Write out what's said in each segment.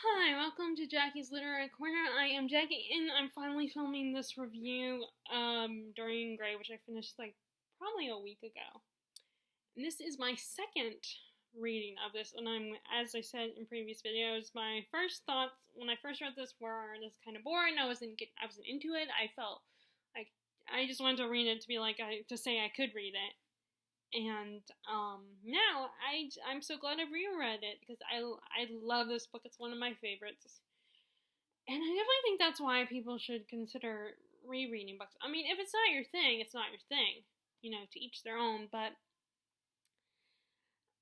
Hi, welcome to Jackie's Literary Corner. I am Jackie, and I'm finally filming this review, Dorian Gray, which I finished, probably a week ago. And this is my second reading of this, and as I said in previous videos, my first thoughts when I first read this were, this is kind of boring, I wasn't into it, I felt like I just wanted to read it to say I could read it. And now I'm so glad I reread it because I love this book. It's one of my favorites, and I definitely think that's why people should consider rereading books. I mean, if it's not your thing, it's not your thing. To each their own. But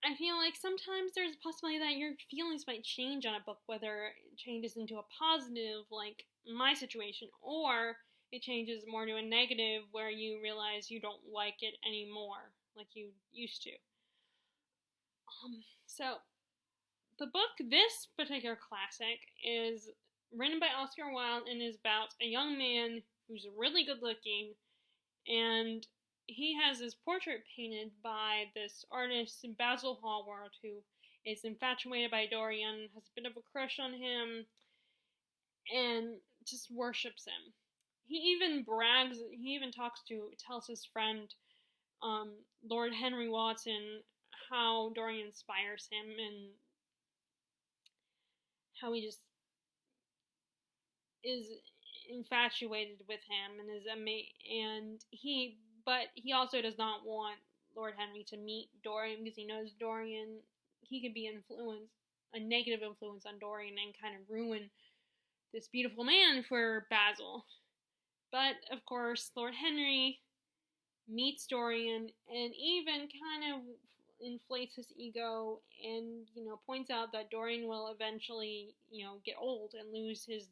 I feel like sometimes there's a possibility that your feelings might change on a book, whether it changes into a positive, like my situation, or it changes more to a negative where you realize you don't like it anymore like you used to. So the book, this particular classic, is written by Oscar Wilde and is about a young man who's really good looking, and he has his portrait painted by this artist, Basil Hallward, who is infatuated by Dorian, has a bit of a crush on him, and just worships him. He even tells his friend, Lord Henry Watson, how Dorian inspires him and how he just is infatuated with him and but he also does not want Lord Henry to meet Dorian because he knows he could be a negative influence on Dorian and kind of ruin this beautiful man for Basil. But of course, Lord Henry meets Dorian and even kind of inflates his ego and, points out that Dorian will eventually, get old and lose his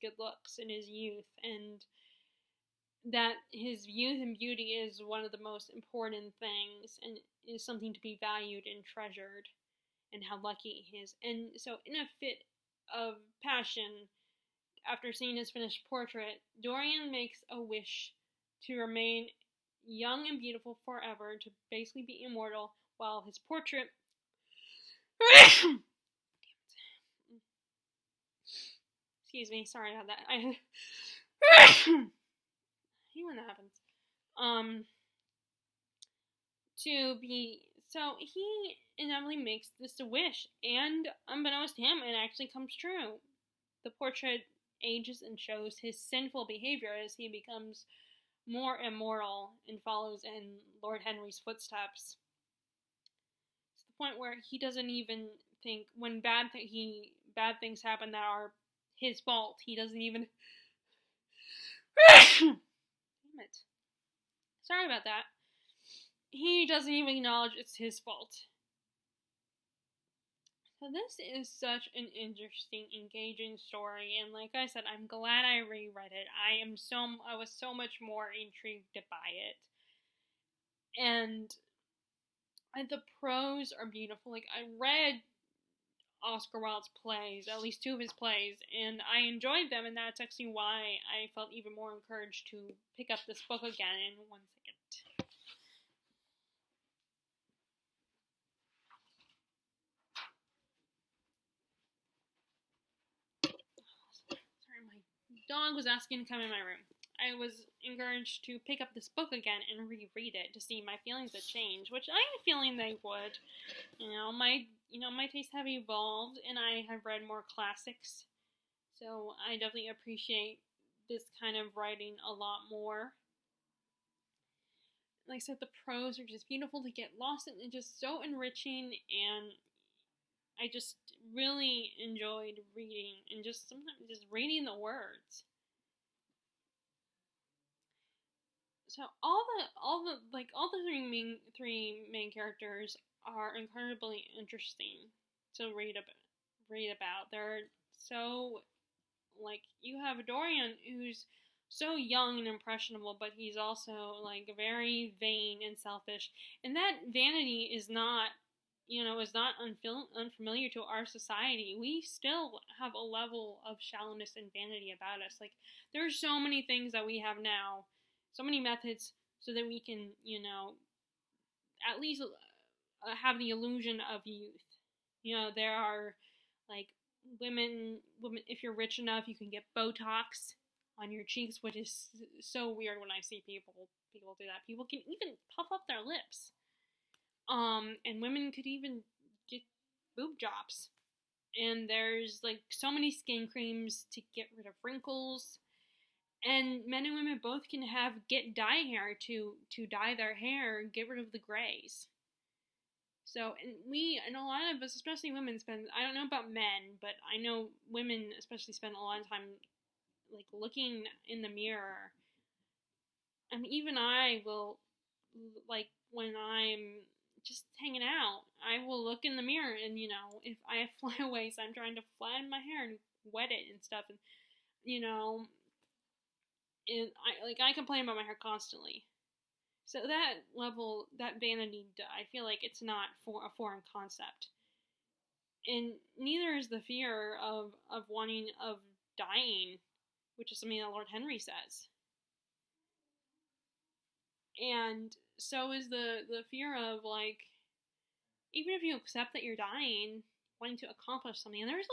good looks in his youth, and that his youth and beauty is one of the most important things and is something to be valued and treasured, and how lucky he is. And so in a fit of passion, after seeing his finished portrait, Dorian makes a wish to remain young and beautiful forever, to basically be immortal, while his portrait excuse me, sorry about that. I hate when that happens. So he inevitably makes this a wish, and unbeknownst to him, it actually comes true. The portrait ages and shows his sinful behavior as he becomes more immoral and follows in Lord Henry's footsteps. To the point where he doesn't even think when bad things happen that are his fault. He doesn't even. Damn it! Sorry about that. He doesn't even acknowledge it's his fault. So this is such an interesting, engaging story, and like I said, I'm glad I reread it. I was so much more intrigued by it, and the prose are beautiful. Like, I read Oscar Wilde's plays, at least two of his plays, and I enjoyed them, and that's actually why I felt even more encouraged to pick up this book again. In 1 second. Sorry, my dog was asking to come in my room. I was encouraged to pick up this book again and reread it to see my feelings had changed, which I had a feeling they would. My tastes have evolved, and I have read more classics, so I definitely appreciate this kind of writing a lot more. Like I said, the prose are just beautiful to get lost in, and just so enriching, and I just really enjoyed reading, and just sometimes just reading the words. So all the three main characters are incredibly interesting to read about. They're so, you have Dorian, who's so young and impressionable, but he's also very vain and selfish, and that vanity is not unfamiliar to our society. We still have a level of shallowness and vanity about us. Like, there are so many things that we have now, so many methods, so that we can, at least have the illusion of youth. There are women, if you're rich enough, you can get Botox on your cheeks, which is so weird when I see people do that. People can even puff up their lips. And women could even get boob jobs. And there's like so many skin creams to get rid of wrinkles. And men and women both can get dye hair to dye their hair and get rid of the grays. So, and a lot of us, especially women, I don't know about men, but I know women especially spend a lot of time, like, looking in the mirror. I mean, even I will, like, when I'm just hanging out, I will look in the mirror, and, if I have flyaways, I'm trying to flatten my hair and wet it and stuff, and, and I complain about my hair constantly. So that vanity, I feel like it's not a foreign concept. And neither is the fear of dying, which is something that Lord Henry says. And so is the fear of, like, even if you accept that you're dying, wanting to accomplish something, and there's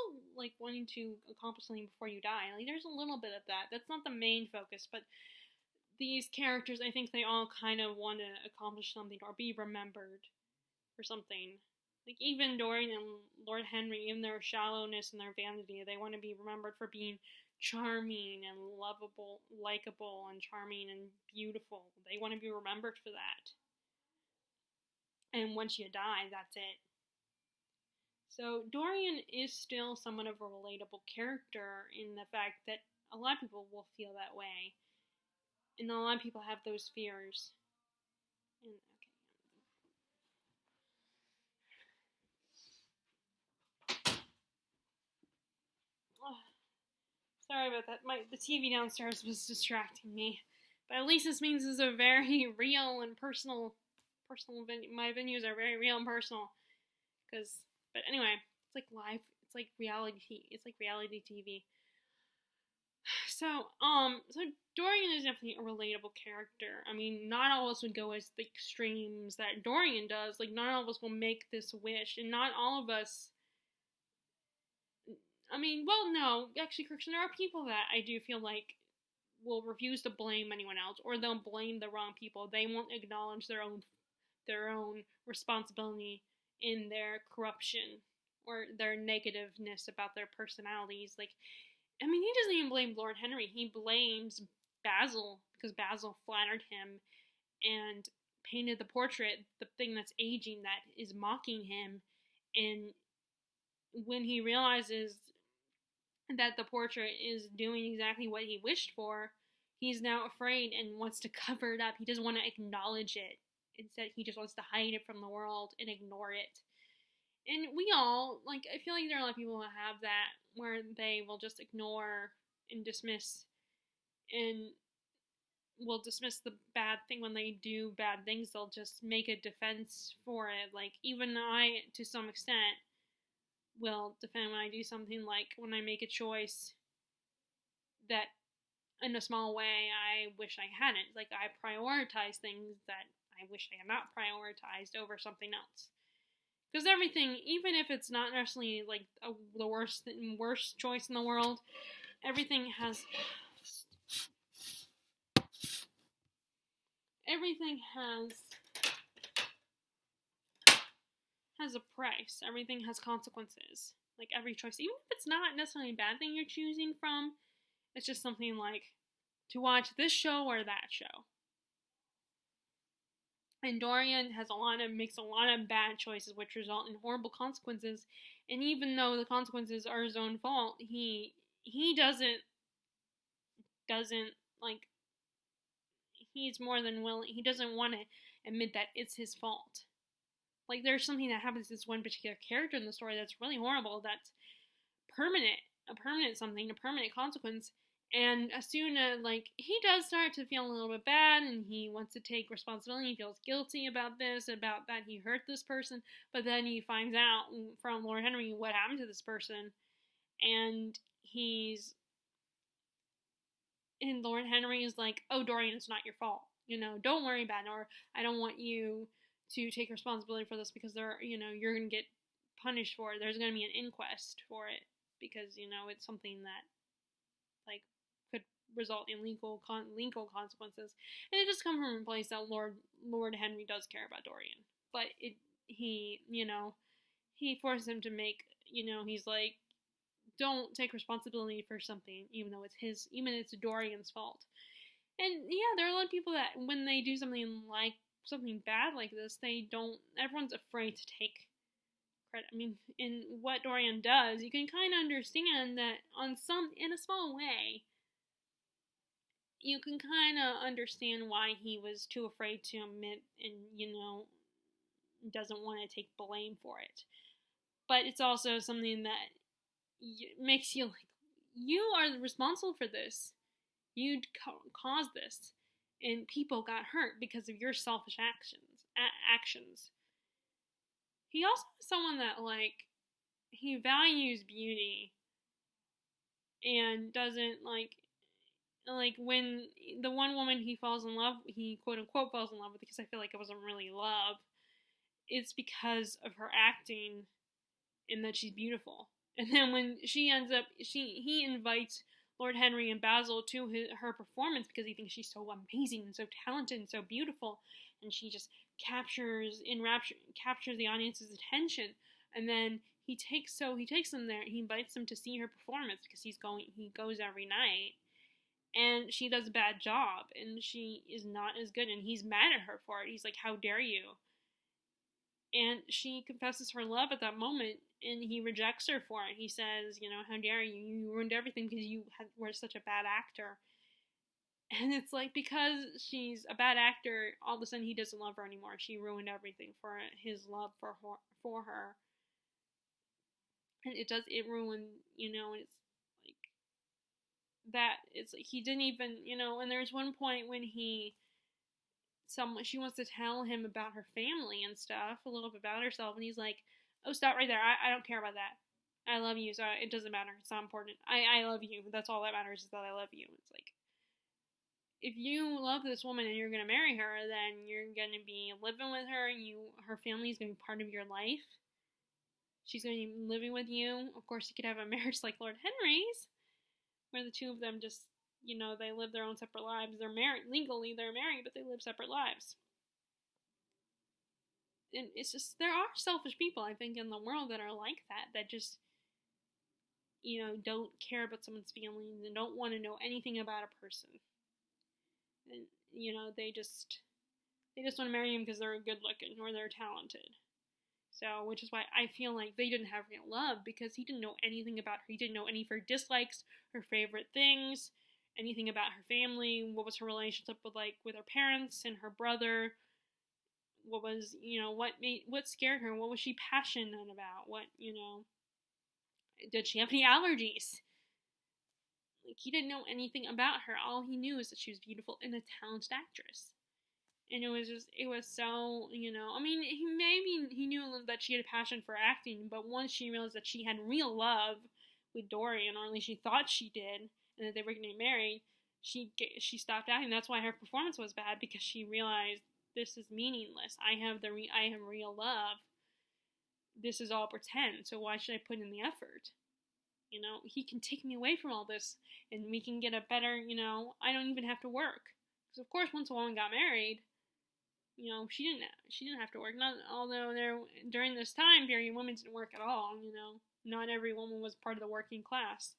wanting to accomplish something before you die. Like, there's a little bit of that. That's not the main focus, but these characters, I think they all kind of want to accomplish something or be remembered for something. Like, even Dorian and Lord Henry, in their shallowness and their vanity, they want to be remembered for being charming and lovable, likable and charming and beautiful. They want to be remembered for that. And once you die, that's it. So Dorian is still somewhat of a relatable character in the fact that a lot of people will feel that way. And a lot of people have those fears. And, okay. Oh, sorry about that. The TV downstairs was distracting me. But at least this means it's a very real and personal venue. My venues are very real and personal. But anyway, it's like live. It's like reality. It's like reality TV. So Dorian is definitely a relatable character. I mean, not all of us would go as the extremes that Dorian does. Like, not all of us will make this wish, and not all of us. I mean, well, no, actually, Kirsten, there are people that I do feel like will refuse to blame anyone else, or they'll blame the wrong people. They won't acknowledge their own responsibility in their corruption or their negativeness about their personalities. Like, I mean, he doesn't even blame Lord Henry. He blames Basil because Basil flattered him and painted the portrait, the thing that's aging, that is mocking him. And when he realizes that the portrait is doing exactly what he wished for, he's now afraid and wants to cover it up. He doesn't want to acknowledge it. Instead, he just wants to hide it from the world and ignore it. And we all, like, I feel like there are a lot of people who have that, where they will just ignore and dismiss, and will dismiss the bad thing. When they do bad things, they'll just make a defense for it. Like, even I, to some extent, will defend when I do something, like when I make a choice that, in a small way, I wish I hadn't. Like, I prioritize things that I wish I had not prioritized over something else. Because everything, even if it's not necessarily like the worst choice in the world, everything has a price. Everything has consequences. Like, every choice, even if it's not necessarily a bad thing you're choosing from, it's just something like to watch this show or that show. And Dorian makes a lot of bad choices, which result in horrible consequences. And even though the consequences are his own fault, he doesn't like. He's more than willing. He doesn't want to admit that it's his fault. Like, there's something that happens to this one particular character in the story that's really horrible. That's permanent, a permanent consequence. And as soon as, like, he does start to feel a little bit bad, and he wants to take responsibility, he feels guilty about that he hurt this person, but then he finds out from Lord Henry what happened to this person, and Lord Henry is like, oh, Dorian, it's not your fault, don't worry about it, or I don't want you to take responsibility for this, because you're going to get punished for it, there's going to be an inquest for it, because, it's something that, like, could result in legal consequences. And it does come from a place that Lord Henry does care about Dorian. But he forces him to make, he's like, don't take responsibility for something, even though it's Dorian's fault. And yeah, there are a lot of people that when they do something bad like this, everyone's afraid to take credit. I mean, in what Dorian does, you can kind of understand that in a small way, you can kind of understand why he was too afraid to admit and, doesn't want to take blame for it. But it's also something that makes you like, you are responsible for this. You caused this. And people got hurt because of your selfish actions. He also is someone that, like, he values beauty and doesn't, like when the one woman he quote unquote falls in love with, because I feel like it wasn't really love, it's because of her acting and that she's beautiful. And then when he invites Lord Henry and Basil to her performance because he thinks she's so amazing and so talented and so beautiful, and she just captures the audience's attention. And then he takes them there. He invites them to see her performance because he goes every night, and she does a bad job, and she is not as good, and he's mad at her for it. He's like, "How dare you?" And she confesses her love at that moment, and he rejects her for it. He says, "How dare you? You ruined everything because you were such a bad actor." And it's like, because she's a bad actor, all of a sudden he doesn't love her anymore. She ruined everything for his love for her. And it ruined, and it's like, that, it's like, he didn't even, and there's one point when she wants to tell him about her family and stuff, a little bit about herself, and he's like, "Oh, stop right there. I don't care about that. I love you, so it doesn't matter. It's not important. I love you. That's all that matters, is that I love you." It's like, if you love this woman and you're going to marry her, then you're going to be living with her. Her family is going to be part of your life. She's going to be living with you. Of course, you could have a marriage like Lord Henry's, where the two of them just, they live their own separate lives. They're married. Legally, they're married, but they live separate lives. And it's just, there are selfish people, I think, in the world that are like that just, don't care about someone's feelings and don't want to know anything about a person. And, they just want to marry him because they're good looking or they're talented. So, which is why I feel like they didn't have real love, because he didn't know anything about her. He didn't know any of her dislikes, her favorite things, anything about her family. What was her relationship with her parents and her brother? What was, what scared her? What was she passionate about? What, did she have any allergies? Like, he didn't know anything about her. All he knew is that she was beautiful and a talented actress. And it was so, I mean, he knew that she had a passion for acting, but once she realized that she had real love with Dorian, or at least she thought she did, and that they were going to get married, she stopped acting. That's why her performance was bad, because she realized, this is meaningless. I have real love. This is all pretend, so why should I put in the effort? He can take me away from all this, and we can get a better, I don't even have to work. Because of course, once a woman got married, she didn't have to work. Although during this time period, women didn't work at all. Not every woman was part of the working class.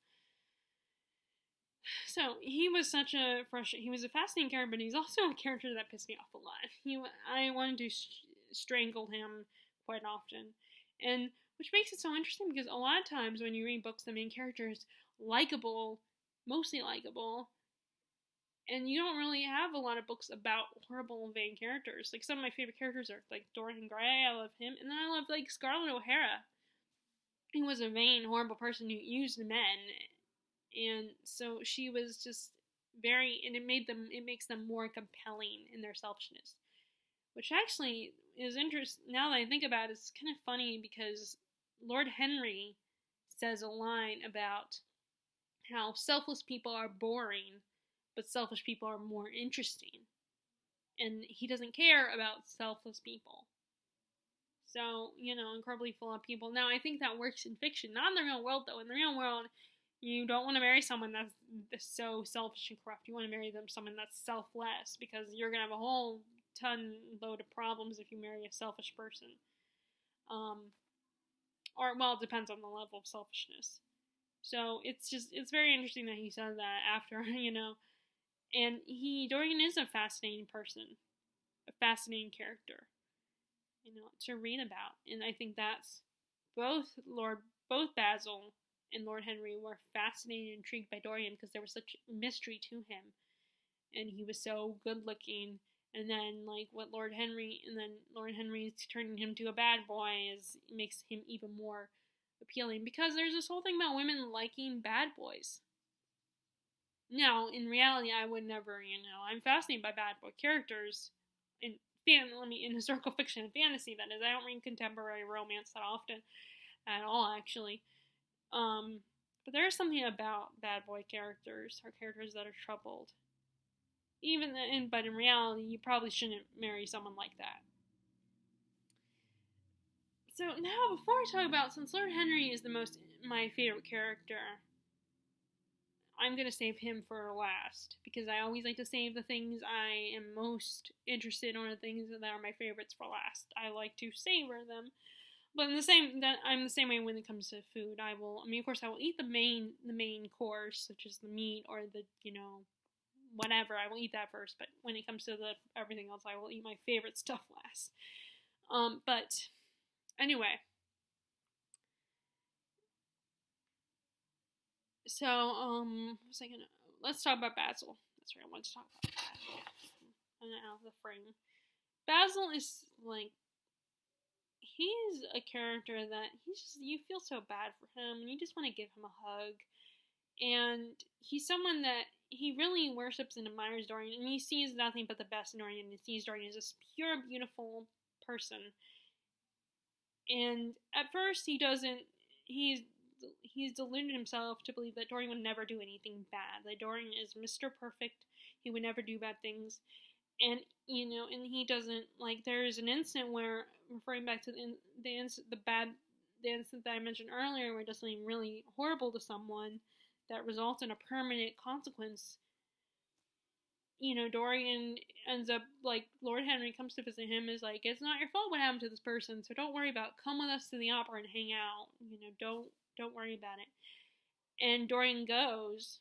So he was he was a fascinating character, but he's also a character that pissed me off a lot. I wanted to strangle him quite often, and which makes it so interesting, because a lot of times when you read books, the main character is likable, mostly likable. And you don't really have a lot of books about horrible, vain characters. Like, some of my favorite characters are, like, Dorian Gray. I love him. And then I love, like, Scarlett O'Hara. He was a vain, horrible person who used men. And so she was just and it makes them more compelling in their selfishness. Which actually is interesting. Now that I think about it, it's kind of funny, because Lord Henry says a line about how selfless people are boring, but selfish people are more interesting. And he doesn't care about selfless people. So, incredibly full of people. Now, I think that works in fiction, not in the real world, though. In the real world, you don't want to marry someone that's so selfish and corrupt. You want to marry someone that's selfless, because you're going to have a whole load of problems if you marry a selfish person. It depends on the level of selfishness. So it's very interesting that he said that after, and Dorian is a fascinating person, a fascinating character, to read about. And I think that's both Basil and Lord Henry were fascinated and intrigued by Dorian, because there was such mystery to him, and he was so good looking. And then Lord Henry's turning him to a bad boy makes him even more appealing, because there's this whole thing about women liking bad boys. Now, in reality, I would never, I'm fascinated by bad boy characters in historical fiction and fantasy, that is. I don't read contemporary romance that often at all, actually. But there is something about bad boy characters, or characters that are troubled. But in reality, you probably shouldn't marry someone like that. So now, before I talk about, since Lord Henry is my favorite character, I'm going to save him for last, because I always like to save the things I am most interested in, or the things that are my favorites, for last. I like to savor them. But I'm the same way when it comes to food. Of course, I will eat the main course, such as the meat or the, whatever. I will eat that first. But when it comes to everything else, I will eat my favorite stuff last. But anyway. So, let's talk about Basil. That's what I want to talk about. And out of the frame. Basil is, he's a character that you feel so bad for him, and you just want to give him a hug. And he's someone that he really worships and admires Dorian, and he sees nothing but the best in Dorian, and he sees Dorian as this pure, beautiful person. And at first, he's deluded himself to believe that Dorian would never do anything bad. That Dorian is Mr. Perfect. He would never do bad things. And, and he doesn't, there's an incident where, referring back to the incident that I mentioned earlier, where he does something really horrible to someone that results in a permanent consequence. Dorian ends up, Lord Henry comes to visit him, is like, it's not your fault what happened to this person, so don't worry about it. Come with us to the opera and hang out. Don't worry about it. And Dorian goes,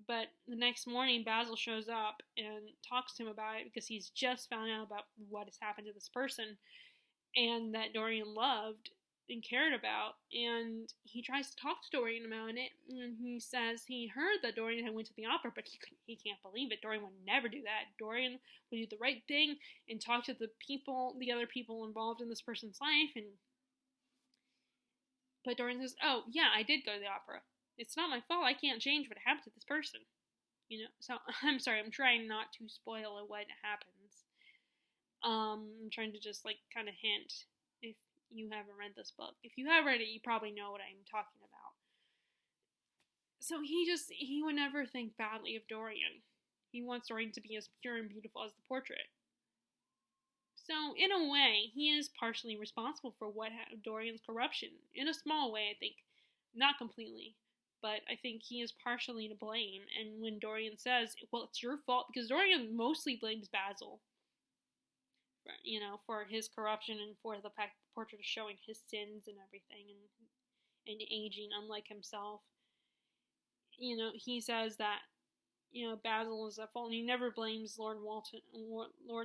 but the next morning, Basil shows up and talks to him about it, because he's just found out about what has happened to this person, and that Dorian loved and cared about. And he tries to talk to Dorian about it, and he says he heard that Dorian had went to the opera, but he can't believe it. Dorian would never do that. Dorian would do the right thing and talk to the other people involved in this person's life. But Dorian says, oh, yeah, I did go to the opera. It's not my fault. I can't change what happened to this person. So I'm sorry. I'm trying not to spoil what happens. I'm trying to just, kind of hint if you haven't read this book. If you have read it, you probably know what I'm talking about. So he would never think badly of Dorian. He wants Dorian to be as pure and beautiful as the portrait. So, in a way, he is partially responsible for Dorian's corruption. In a small way, I think. Not completely. But I think he is partially to blame. And when Dorian says, well, it's your fault, because Dorian mostly blames Basil, for his corruption, and for the fact the portrait is showing his sins and everything, and aging unlike himself. He says that, Basil is at fault, and he never blames Lord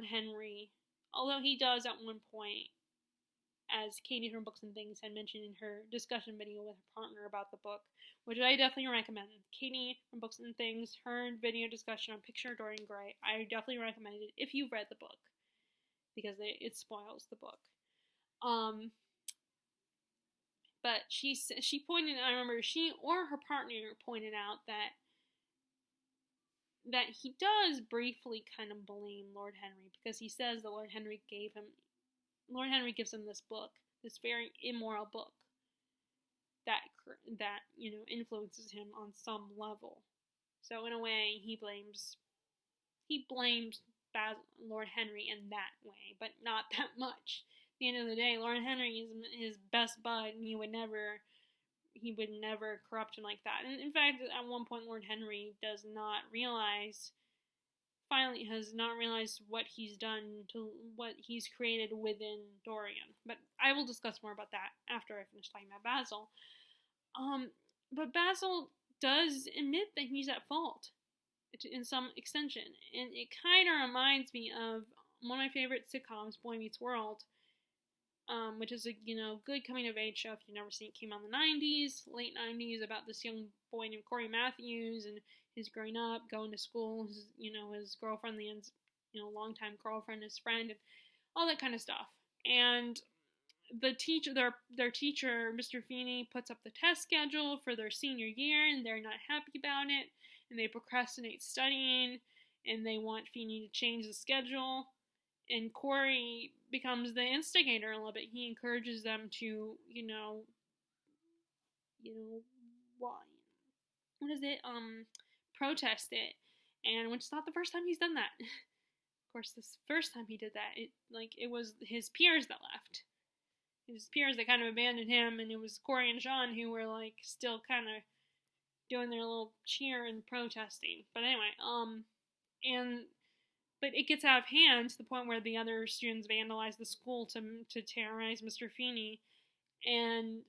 Henry. Although he does at one point, as Katie from Books and Things had mentioned in her discussion video with her partner about the book, which I definitely recommend. Katie from Books and Things, her video discussion on Picture of Dorian Gray, I definitely recommend it if you've read the book, because it spoils the book. But she pointed, I remember she or her partner pointed out that he does briefly kind of blame Lord Henry, because he says that Lord Henry gives him this book, this very immoral book, that influences him on some level. So in a way, he blames Lord Henry in that way, but not that much. the end of the day, Lord Henry is his best bud, and he would never corrupt him like that. And in fact, at one point, Lord Henry has not realized what he's done to what he's created within Dorian. But I will discuss more about that after I finish talking about Basil. But Basil does admit that he's at fault in some extension, and it kind of reminds me of one of my favorite sitcoms, Boy Meets World, which is a good coming of age show. If you've never seen it, came out in the late 90s, about this young boy named Corey Matthews and his growing up, going to school, his girlfriend, longtime girlfriend, his friend, and all that kind of stuff. And the teacher, their teacher, Mr. Feeney, puts up the test schedule for their senior year, and they're not happy about it, and they procrastinate studying, and they want Feeney to change the schedule. And Corey becomes the instigator a little bit. He encourages them to, protest it. And which is not the first time he's done that. Of course, this first time he did that, it was his peers that left. His peers that kind of abandoned him, and it was Corey and Sean who were, still kind of doing their little cheer and protesting. But anyway, but it gets out of hand to the point where the other students vandalize the school to terrorize Mr. Feeney. And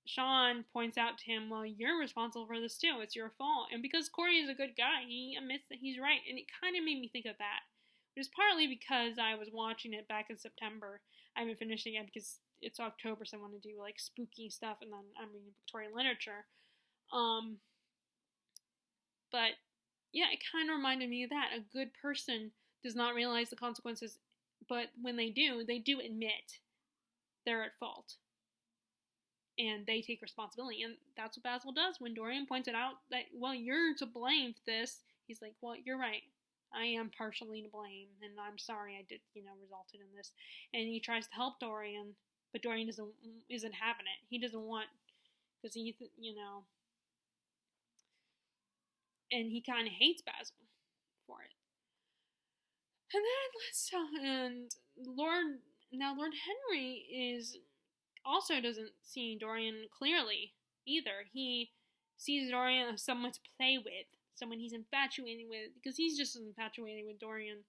Sean points out to him, well, you're responsible for this too. It's your fault. And because Corey is a good guy, he admits that he's right. And it kind of made me think of that. Which is partly because I was watching it back in September. I haven't finished it yet because it's October, so I want to do spooky stuff, and then I'm reading Victorian literature. But yeah, it kind of reminded me of that. A good person does not realize the consequences, but when they do admit they're at fault. And they take responsibility. And that's what Basil does. When Dorian pointed out that, well, you're to blame for this, he's like, well, you're right. I am partially to blame, and I'm sorry I did, resulted in this. And he tries to help Dorian, but Dorian isn't having it. He doesn't want, because he, and he kind of hates Basil for it. And then Lord Henry also doesn't see Dorian clearly either. He sees Dorian as someone to play with, someone he's infatuated with, because he's just as infatuated with Dorian,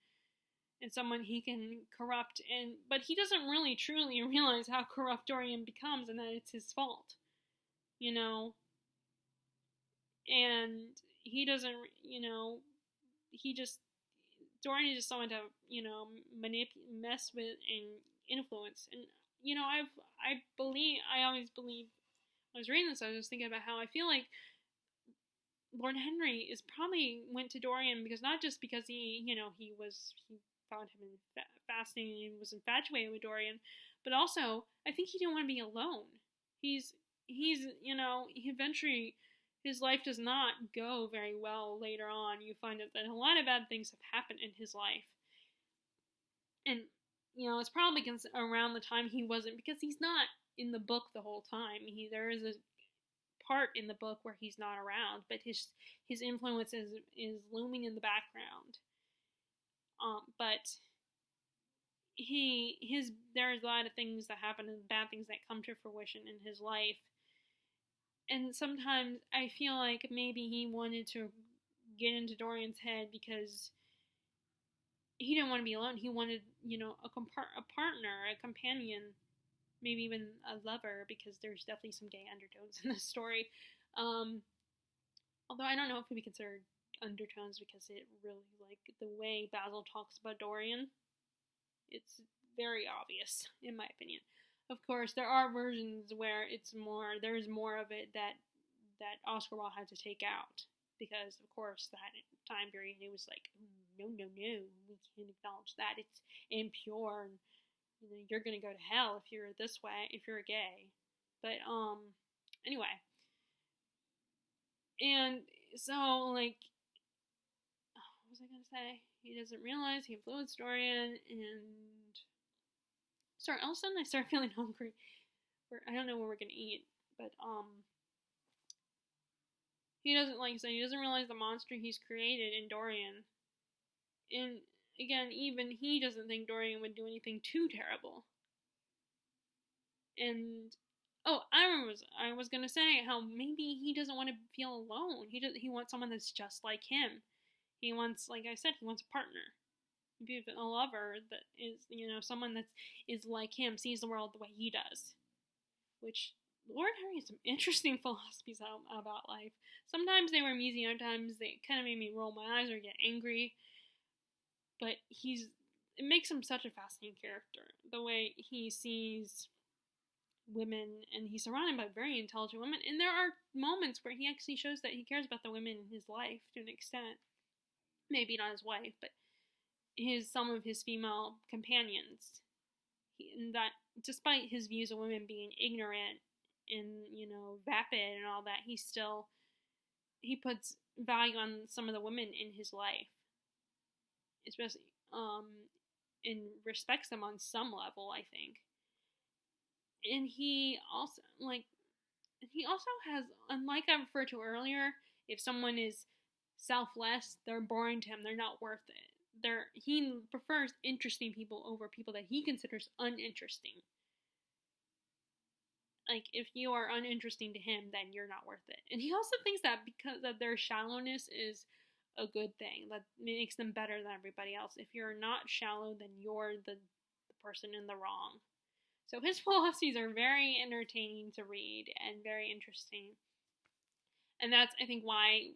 and someone he can corrupt. But he doesn't really truly realize how corrupt Dorian becomes, and that it's his fault, And he doesn't, Dorian is just someone to, mess with and influence. And, I always believe, when I was reading this, I was thinking about how I feel like Lord Henry probably went to Dorian not just because he found him fascinating and was infatuated with Dorian, but also, I think he didn't want to be alone. He's eventually, his life does not go very well later on. You find out that a lot of bad things have happened in his life. And, it's probably around the time he wasn't, because he's not in the book the whole time. There is a part in the book where he's not around, but his influence is looming in the background. But there's a lot of things that happen and bad things that come to fruition in his life. And sometimes I feel like maybe he wanted to get into Dorian's head because he didn't want to be alone. He wanted, a partner, a companion, maybe even a lover, because there's definitely some gay undertones in this story. Although I don't know if it would be considered undertones, because it really, the way Basil talks about Dorian, it's very obvious, in my opinion. Of course, there are versions where there's more of it that Oscar Wilde had to take out, because, of course, that time period, it was like, no, we can't acknowledge that. It's impure, and, you're gonna go to hell if you're this way, if you're gay. But, anyway. And so, what was I gonna say? He doesn't realize he influenced Dorian, and sorry, all of a sudden I start feeling hungry. I don't know what we're gonna eat, but he doesn't, he doesn't realize the monster he's created in Dorian. And again, even he doesn't think Dorian would do anything too terrible. And oh, I was gonna say how maybe he doesn't want to feel alone. He wants someone that's just like him. He wants, like I said, he wants a partner, a lover that is, someone that is like him, sees the world the way he does. Which Lord Henry has some interesting philosophies about life. Sometimes they were amusing, other times they kind of made me roll my eyes or get angry. But it makes him such a fascinating character. The way he sees women, and he's surrounded by very intelligent women, and there are moments where he actually shows that he cares about the women in his life to an extent. Maybe not his wife, but some of his female companions. And that despite his views of women being ignorant and, vapid and all that, he puts value on some of the women in his life, especially and respects them on some level, I think. And he also has, unlike I referred to earlier, if someone is selfless, they're boring to him, they're not worth it. He prefers interesting people over people that he considers uninteresting. Like, if you are uninteresting to him, then you're not worth it. And he also thinks that because of their shallowness is a good thing, that makes them better than everybody else. If you're not shallow, then you're the person in the wrong. So his philosophies are very entertaining to read and very interesting. And that's, I think, why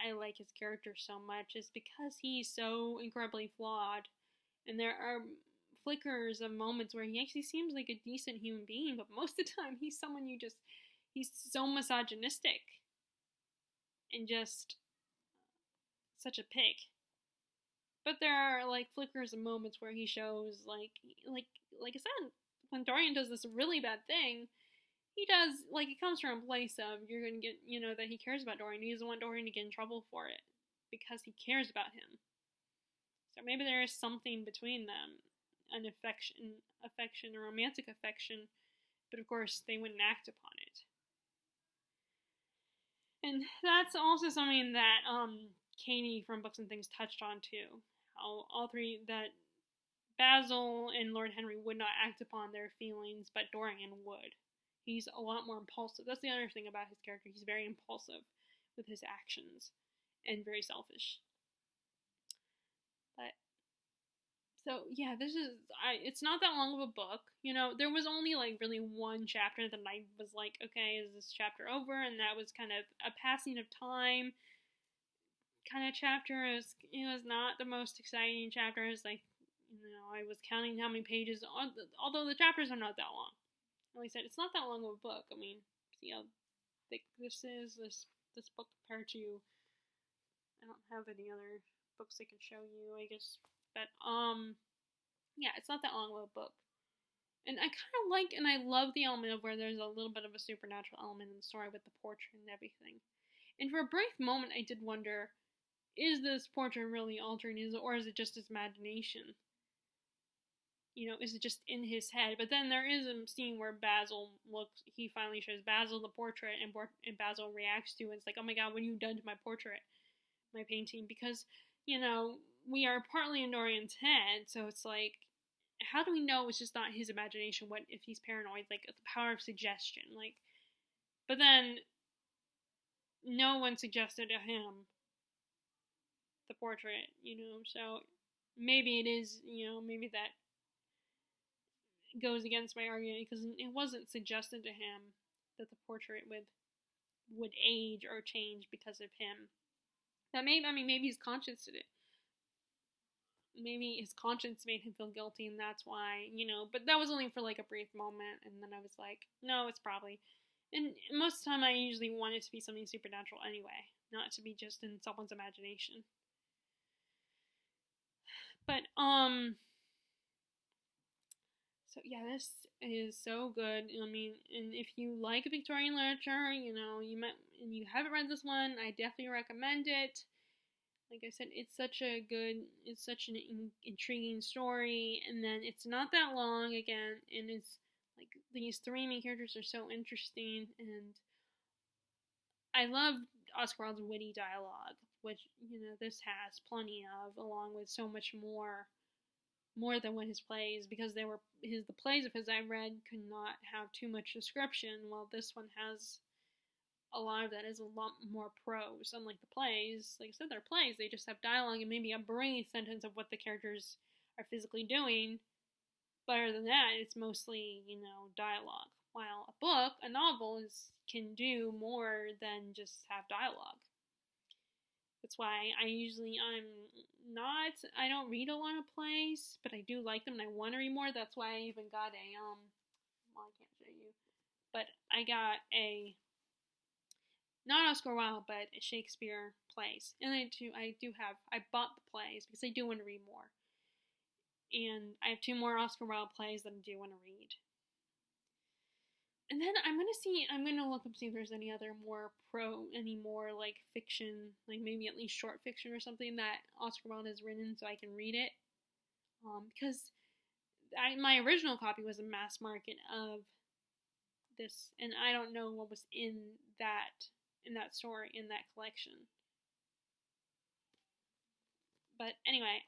I like his character so much, is because he's so incredibly flawed. And there are flickers of moments where he actually seems like a decent human being, but most of the time he's someone he's so misogynistic and just such a pig. But there are, like, flickers of moments where he shows, like I said, when Dorian does this really bad thing, he does, like, it comes from a place of, you're gonna get, that he cares about Dorian. He doesn't want Dorian to get in trouble for it, because he cares about him. So maybe there is something between them, an affection, a romantic affection, but of course they wouldn't act upon it. And that's also something that Katie from Books and Things touched on too. How all three, that Basil and Lord Henry would not act upon their feelings, but Dorian would. He's a lot more impulsive. That's the other thing about his character. He's very impulsive with his actions and very selfish. But so yeah, it's not that long of a book. There was only like really one chapter that I was like, okay, is this chapter over? And that was kind of a passing of time kind of chapter. It was not the most exciting chapter. It's like, I was counting how many pages, although the chapters are not that long. Like I said, it's not that long of a book. I mean, see how thick this is, this book compared to, I don't have any other books I can show you, I guess, but, yeah, it's not that long of a book. And I kind of like, and I love the element of where there's a little bit of a supernatural element in the story with the portrait and everything. And for a brief moment, I did wonder, is this portrait really altering, or is it just his imagination? Is it just in his head? But then there is a scene where he finally shows Basil the portrait, and Basil reacts to it. It's like, oh my god, what have you done to my portrait, my painting? Because, we are partly in Dorian's head, so it's like, how do we know it's just not his imagination? What if he's paranoid? Like, the power of suggestion. Like, but then, no one suggested to him the portrait, so maybe it is, maybe that goes against my argument, because it wasn't suggested to him that the portrait would age or change because of him. That maybe his conscience did it. Maybe his conscience made him feel guilty, and that's why, but that was only for like a brief moment, and then I was like, no, it's probably, and most of the time I usually want it to be something supernatural anyway, not to be just in someone's imagination. But, so yeah, this is so good. I mean, and if you like Victorian literature, and you haven't read this one, I definitely recommend it. Like I said, it's such an intriguing story, and then it's not that long again, and it's like these three main characters are so interesting, and I love Oscar Wilde's witty dialogue, which, this has plenty of, along with so much more more than what his plays, because the plays of his I read could not have too much description, while this one has a lot of that is a lot more prose. Unlike the plays, like I said, they're plays, they just have dialogue and maybe a brief sentence of what the characters are physically doing. But other than that, it's mostly, dialogue. While a book, a novel, can do more than just have dialogue. That's why I don't read a lot of plays, but I do like them and I want to read more. That's why I even got well, I can't show you, but I got not Oscar Wilde, but Shakespeare plays. And I bought the plays because I do want to read more. And I have 2 more Oscar Wilde plays that I do want to read. And then I'm gonna look up see if there's any more like fiction, like maybe at least short fiction or something that Oscar Wilde has written, so I can read it. Because my original copy was a mass market of this, and I don't know what was in that story, in that collection. But anyway,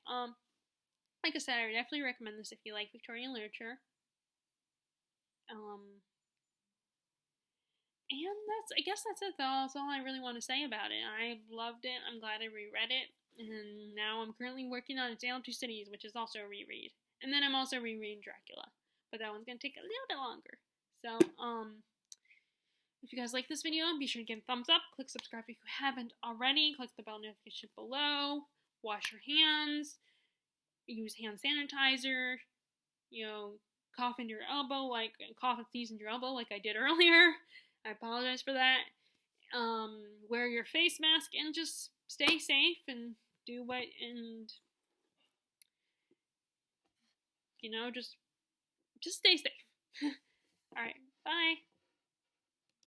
like I said, I would definitely recommend this if you like Victorian literature. And I guess that's it though. That's all I really want to say about it. I loved it. I'm glad I reread it. And now I'm currently working on A Tale of Two Cities, which is also a reread. And then I'm also rereading Dracula. But that one's going to take a little bit longer. So, if you guys like this video, be sure to give a thumbs up. Click subscribe if you haven't already. Click the bell notification below. Wash your hands. Use hand sanitizer. Cough into your elbow, cough and sneeze into your elbow like I did earlier. I apologize for that. Wear your face mask and just stay safe and just stay safe.